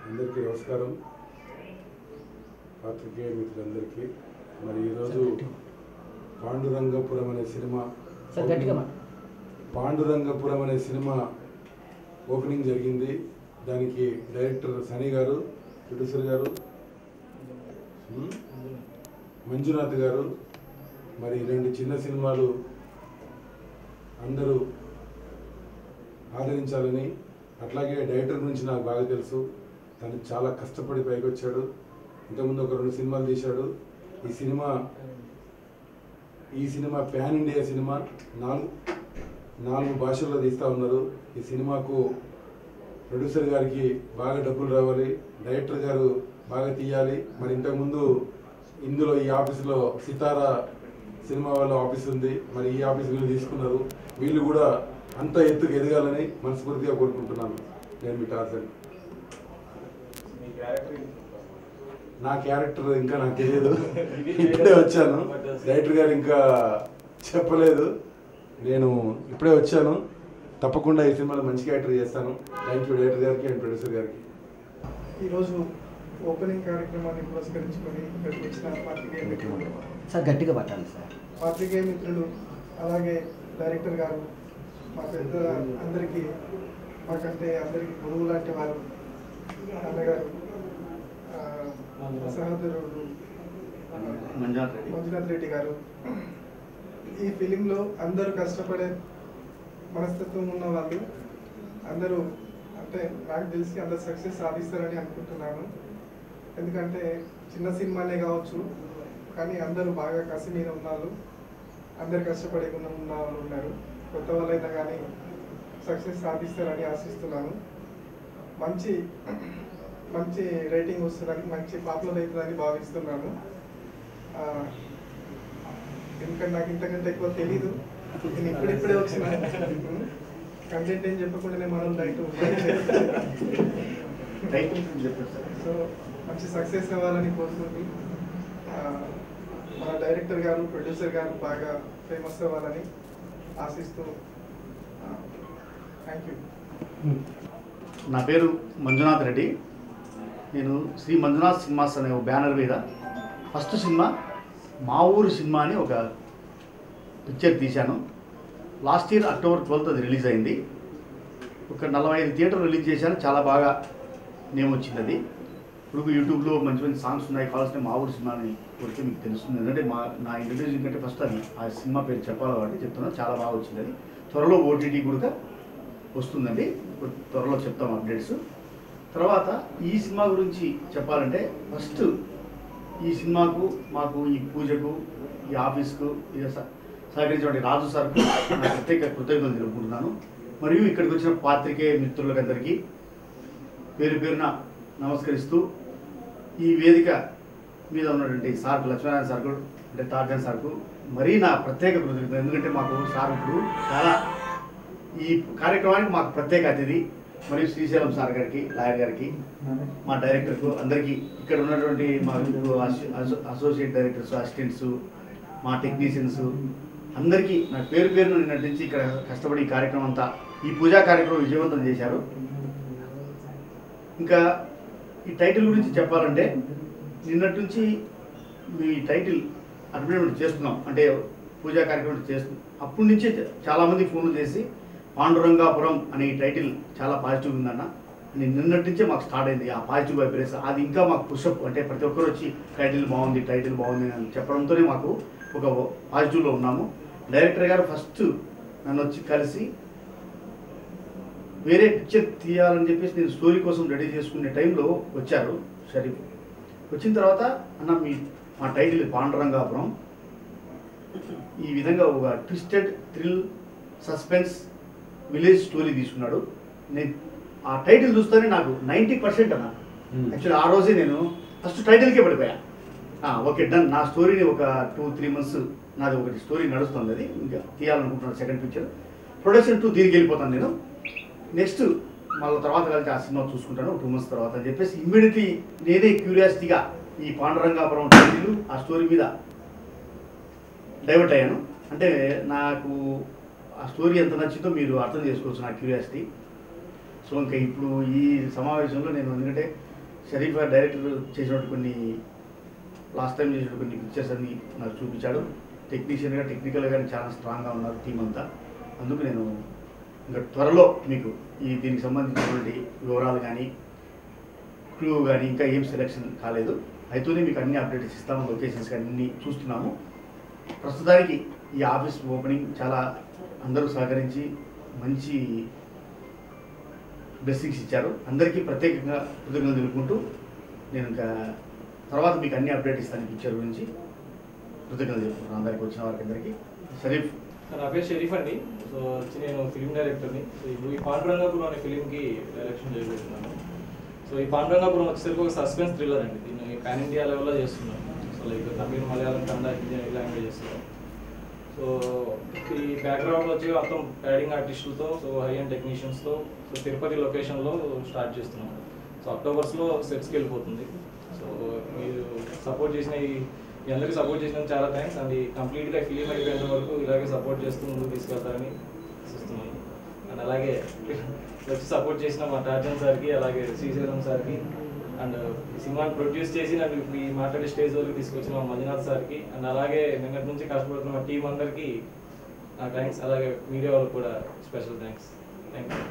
అందరికీ నమస్కారం. పాత్రికేయ మిత్రులందరికీ మరి ఈరోజు పాండురంగపురం అనే సినిమా ఓపెనింగ్ జరిగింది. దానికి డైరెక్టర్ సనీ గారు, ప్రొడ్యూసర్ గారు మంజునాథ్ గారు, మరి 2 చిన్న సినిమాలు అందరూ ఆదరించాలని. అట్లాగే డైరెక్టర్ గురించి నాకు బాగా తెలుసు. తను చాలా కష్టపడి పైకి వచ్చాడు. ఇంతకుముందు ఒక 2 సినిమాలు తీశాడు. ఈ సినిమా ప్యాన్ ఇండియా సినిమా, 4 భాషల్లో తీస్తూ ఉన్నారు. ఈ సినిమాకు ప్రొడ్యూసర్ గారికి బాగా డబ్బులు రావాలి, డైరెక్టర్ గారు బాగా తీయాలి. మరి ఇంతకుముందు ఇందులో ఈ ఆఫీసులో సితారా సినిమా వాళ్ళ ఆఫీస్ ఉంది. మరి ఈ ఆఫీస్ వీళ్ళు తీసుకున్నారు. వీళ్ళు కూడా అంత ఎత్తుకు ఎదగాలని మనస్ఫూర్తిగా కోరుకుంటున్నాను. నేను మీ టార్జన్. నా క్యారెక్టర్ ఇంకా నాకు తెలియదు, ఇప్పుడే వచ్చాను. డైరెక్టర్ గారు ఇంకా చెప్పలేదు, నేను ఇప్పుడే వచ్చాను. తప్పకుండా ఈ సినిమాలో మంచి క్యారెక్టర్ చేస్తాను. థ్యాంక్ యూ డైరెక్టర్ గారికి అండ్ ప్రొడ్యూసర్ గారికి. ఈరోజు ఓపెనింగ్ కార్యక్రమాన్ని పురస్కరించుకొని ఇక్కడికి వచ్చిన పాత్రికేయ మిత్రులు, గట్టిగా పట్టాలి సార్, పాత్రికేయ మిత్రులు, అలాగే డైరెక్టర్ గారు, మా పెద్ద అందరికీ, మాకంటే అందరికీ గురువు లాంటి వారు, అన్నగారు, సహోదరుడు మంజునాథ్ రెడ్డి గారు. ఈ ఫిలింలో అందరూ కష్టపడే మనస్తత్వం ఉన్న వాళ్ళు అందరూ, అంటే నాకు తెలిసి అందరు సక్సెస్ సాధిస్తారని అనుకుంటున్నాను. ఎందుకంటే చిన్న సినిమానే కావచ్చు, కానీ అందరూ బాగా కసి మీద ఉన్నారు. అందరు కష్టపడే గుణం ఉన్న వాళ్ళు ఉన్నారు. కొత్త వాళ్ళైనా కానీ సక్సెస్ సాధిస్తారని ఆశిస్తున్నాను. మంచి మంచి రేటింగ్ వస్తుందని, మంచి పాపులర్ అవుతుందని భావిస్తున్నాను. ఎందుకంటే నాకు ఇంతకంటే ఎక్కువ తెలీదు. నేను ఇప్పుడిప్పుడే వచ్చిన కంటెంట్ ఏం చెప్పకుండానే మనం సో మంచి సక్సెస్ అవ్వాలని కోరుకుంటూ, మన డైరెక్టర్ గారు, ప్రొడ్యూసర్ గారు బాగా ఫేమస్ అవ్వాలని ఆశిస్తూ, థ్యాంక్ యూ. నా పేరు మంజునాథ్ రెడ్డి. నేను శ్రీ మంజునాథ్ సినిమాస్ అనే ఒక బ్యానర్ మీద ఫస్ట్ సినిమా మా ఊరు సినిమా అని ఒక పిక్చర్ తీశాను. లాస్ట్ ఇయర్ అక్టోబర్ 12th అది రిలీజ్ అయింది. ఒక 45 థియేటర్లు రిలీజ్ చేశాను. చాలా బాగా నేమ్ వచ్చింది అది. ఇప్పుడు యూట్యూబ్లో మంచి మంచి సాంగ్స్ ఉన్నాయి. కావాల్సిన మా ఊరు సినిమా అని కొడితే మీకు తెలుస్తుంది. ఎందుకంటే నా ఇంట్రడ్యూసింగ్ కంటే ఫస్ట్ అది ఆ సినిమా పేరు చెప్పాలి కాబట్టి చెప్తున్నాను. చాలా బాగా వచ్చింది అది. త్వరలో ఓటీటీ కూడా వస్తుందండి. త్వరలో చెప్తాం అప్డేట్స్. తర్వాత ఈ సినిమా గురించి చెప్పాలంటే, ఫస్ట్ ఈ సినిమాకు, మాకు ఈ పూజకు, ఈ ఆఫీస్కు సహకరించినటువంటి రాజు సార్కు నా ప్రత్యేక కృతజ్ఞతలు తెలుపుకుంటున్నాను. మరియు ఇక్కడికి వచ్చిన పాత్రికేయ మిత్రులకందరికీ పేరు పేరున నమస్కరిస్తూ, ఈ వేదిక మీద ఉన్నటువంటి సార్కు, లక్ష్మీనారాయణ సార్కు, అంటే టార్జన్ సార్కు మరీ నా ప్రత్యేక కృతజ్ఞతలు. ఎందుకంటే మాకు సార్ ఇప్పుడు చాలా ఈ కార్యక్రమానికి మాకు ప్రత్యేక అతిథి. మరియు శ్రీశైలం సార్ గారికి, లాయర్ గారికి, మా డైరెక్టర్కు, అందరికీ, ఇక్కడ ఉన్నటువంటి మా అసోసియేట్ డైరెక్టర్స్, అసిస్టెంట్స్, మా టెక్నీషియన్స్ అందరికీ నా పేరు పేరును నిన్నటి నుంచి ఇక్కడ కష్టపడి ఈ కార్యక్రమం అంతా, ఈ పూజా కార్యక్రమం విజయవంతం చేశారు. ఇంకా ఈ టైటిల్ గురించి చెప్పాలంటే, నిన్నటి నుంచి మీ టైటిల్ అడ్వర్టైజ్మెంట్ చేస్తున్నాం, అంటే పూజా కార్యక్రమం చేస్తున్నాం. అప్పటి నుంచే చాలామంది ఫోన్లు చేసి పాండురంగాపురం అనే ఈ టైటిల్ చాలా పాజిటివ్ ఉందన్న, నిన్నటి నుంచే మాకు స్టార్ట్ అయింది ఆ పాజిటివ్ వైబ్రేస్. అది ఇంకా మాకు పుషప్, అంటే ప్రతి ఒక్కరు వచ్చి టైటిల్ బాగుంది అని చెప్పడంతోనే మాకు ఒక పాజిటివ్లో ఉన్నాము. డైరెక్టర్ గారు ఫస్ట్ నన్ను వచ్చి కలిసి వేరే పిక్చర్ తీయాలని చెప్పేసి నేను స్టోరీ కోసం రెడీ చేసుకునే టైంలో వచ్చారు షరీఫ్. వచ్చిన తర్వాత, అన్న మా టైటిల్ పాండురంగాపురం, ఈ విధంగా ఒక twisted thrill suspense village story తీసుకున్నాడు. నేను ఆ టైటిల్ చూస్తేనే నాకు 90% అన్న. యాక్చువల్లీ ఆ రోజే నేను ఫస్ట్ టైటిల్కే పడిపోయా. Okay done. నా స్టోరీని ఒక 2-3 months నాది ఒకటి స్టోరీ నడుస్తుంది, అది ఇంకా తీయాలనుకుంటున్నాను సెకండ్ పిక్చర్. ప్రొడక్షన్ 2 దీనికి వెళ్ళిపోతాను నేను. నెక్స్ట్ మళ్ళీ తర్వాత కలిసి ఆ సినిమా చూసుకుంటాను 2 months తర్వాత అని చెప్పేసి ఇమ్మీడియట్లీ నేనే క్యూరియాసిటీగా ఈ పాండురంగాపురం టైటిల్ ఆ స్టోరీ మీద డైవర్ట్ అయ్యాను. అంటే నాకు ఆ స్టోరీ ఎంత నచ్చిందో మీరు అర్థం చేసుకోవచ్చు, నా క్యూరియాసిటీ. సో ఇంకా ఇప్పుడు ఈ సమావేశంలో నేను ఎందుకంటే షరీఫ్ గారు డైరెక్టర్ చేసినట్టు కొన్ని లాస్ట్ టైం చేసినట్టు కొన్ని పిక్చర్స్ అన్ని నాకు చూపించాడు. టెక్నీషియన్గా టెక్నికల్గా కానీ చాలా స్ట్రాంగ్గా ఉన్నారు టీం అంతా. అందుకు నేను ఇంకా త్వరలో మీకు దీనికి సంబంధించినటువంటి వివరాలు కానీ క్లూ కానీ ఇంకా ఏం సెలెక్షన్ కాలేదు, అయితేనే మీకు అన్ని అప్డేట్స్ ఇస్తాము. లొకేషన్స్ కానీ అన్నీ చూస్తున్నాము. ప్రస్తుతానికి ఈ ఆఫీస్ ఓపెనింగ్ చాలా అందరూ సహకరించి మంచి బ్లెస్సింగ్స్ ఇచ్చారు. అందరికీ ప్రత్యేకంగా కృతజ్ఞతలు తెలుపుకుంటూ నేను ఇంకా తర్వాత మీకు అన్ని అప్డేట్ ఇస్తాను పిక్చర్ గురించి. కృతజ్ఞతలు తెలుపుతున్నాను అందరికి, వచ్చిన వారికి అందరికీ. షరీఫ్, నా పేరు షరీఫ్ అండి. సో వచ్చి నేను ఫిల్మ్ డైరెక్టర్ని. సో ఇప్పుడు ఈ పాండురంగాపురం అనే ఫిలింకి డైరెక్షన్ చేయబోతున్నాను. సో ఈ పాండురంగాపురం వచ్చేసరికి ఒక సస్పెన్స్ థ్రిల్లర్ అండి. దీన్ని పాన్ ఇండియా లెవెల్లో చేస్తున్నాను. So like Tamil, Malayalam, Kannada, Hindi language చేస్తున్నాను. సో ఈ బ్యాక్గ్రౌండ్ వచ్చి మొత్తం యాడింగ్ ఆర్టిస్టులతో, సో హై అండ్ టెక్నీషియన్స్తో, సో తిరుపతి లొకేషన్లో స్టార్ట్ చేస్తున్నాం. సో అక్టోబర్స్లో సెట్స్కి వెళ్ళిపోతుంది. సో మీరు సపోర్ట్ చేసిన మీ అందరికీ సపోర్ట్ చేసినందుకు చాలా థ్యాంక్స్. అండ్ కంప్లీట్గా ఫిలిం అయిపోయేంత వరకు ఇలాగే సపోర్ట్ చేస్తూ ముందుకు తీసుకెళ్తారని ఆశిస్తున్నాను. అండ్ అలాగే వచ్చి సపోర్ట్ చేసిన మా టార్జన్ సార్కి, అలాగే శ్రీశైలం సార్కి, అండ్ ఈ సినిమాని ప్రొడ్యూస్ చేసి నన్ను ఈ మాట్లాడే స్టేజ్ వరకు తీసుకొచ్చిన మా మంజునాథ్ సార్కి, అండ్ అలాగే నిన్నటి నుంచి కష్టపడుతున్న మా టీం అందరికీ థ్యాంక్స్. అలాగే మీడియా వాళ్ళకి కూడా స్పెషల్ థ్యాంక్స్. Thank you.